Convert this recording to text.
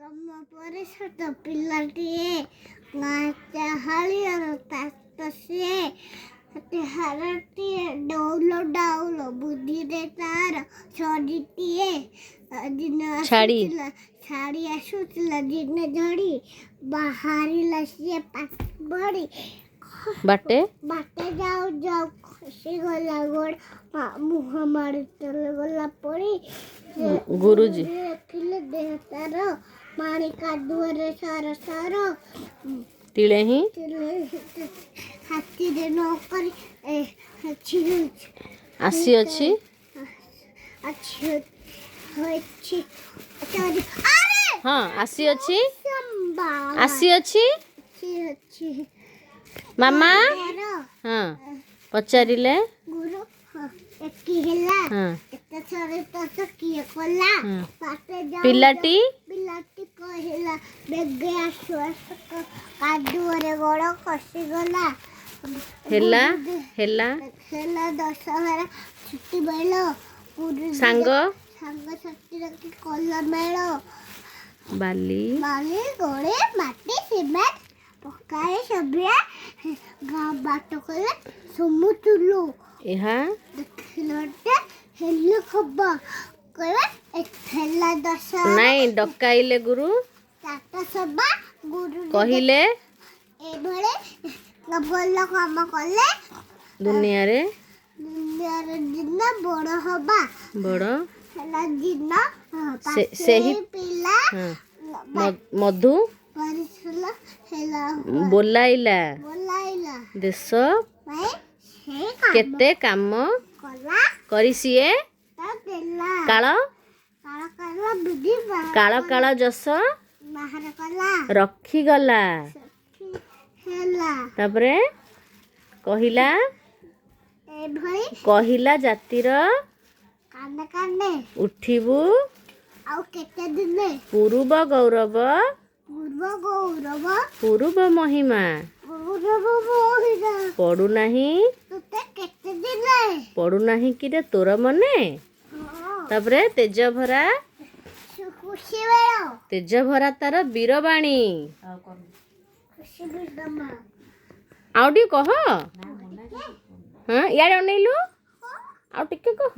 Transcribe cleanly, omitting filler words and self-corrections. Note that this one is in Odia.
ତମ ପରେ ଛୋଟ ପିଲାଟିଏ ଚାହାଳିଆର ତାତ ସିଏ ହାରଟିଏ ଡଉଲ ଡାଉଲ ବୁଦ୍ଧିରେ ତାର ଛଡ଼ିଟିଏ ଦିନ ଆସୁଥିଲା ଛାଡ଼ି ଆସୁଥିଲା ଦିନେ ଝଡ଼ି ବାହାରିଲା ସିଏ ପାଠ ପଢ଼ି ବାଟେ ଯାଉ ଯାଉ ଖସିଗଲା ଗୋଡ଼ ମୁହଁ ମାଡ଼ି ଗଲା ପଡ଼ି ଗୁରୁଜୀ ଦେଖିଲେ ଦେହ ତାର ପାଣି କାଦୁଅରେ ସାର ସାର ତିଳେ ହିଁ ହାତୀରେ ନକରି ଆସିଅଛି ହଁ ଆସିଅଛି ମାମା ହଁ ପଚାରିଲେ ଗୁରୁ ଏକି ହେଲା ଏତେ ତ କିଏ କଲା ପିଲାଟି କହିଲା ବେଗେ ଆସୁ ଆସୁ କାଦୁଅରେ ଗୋଡ଼ ଖସିଗଲା ହେଲା ହେଲା ଦଶହରା ଛୁଟି ବେଳ ସାଙ୍ଗସାଥିର କି କଲା ମେଳ ବାଲି ଗୋଳେ ମାଟି ସିମେଣ୍ଟ ପକାଏ ସଭିଏ ଗାଁ ବାଟ କଲେ ସମୁଚୁଲୁ ଏହା ଦେଖିଲଟେ ହେଲେ ଖବର କହିବେ ହେଲା ଦଶହରା ନାଇଁ ଡକାଇଲେ ଗୁରୁ ଚାଟ ସଭା ଗୁରୁ କହିଲେ ଏଭଳି ଭଲ କାମ କଲେ ଦୁନିଆରେ ଦିନ ବଡ଼ ହବା ବଡ଼ ହେଲା ଦିନ ସେହି ପିଲା ମଧୁ ହେଲା ବୋଲାଇଲା ଦେଶ କେତେ କାମ କରି ସିଏ କାଳ କାଳ ଯଶ ରଖିଗଲା ତାପରେ କହିଲା ଜାତିର ଉଠିବୁ ଆଉ କେତେ ଦିନେ ପୂର୍ବ ଗୌରବ ପୂର୍ବ ମହିମା ପଡୁନାହିଁ କିରେ ତୋର ମନେ ତାପରେ ତେଜ ଭରା ତାର ବୀରବାଣୀ ଆଉ ଟିକେ କହ ହଁ ଇଆଡେ ଅନେଇଲୁ ଆଉ ଟିକେ କହ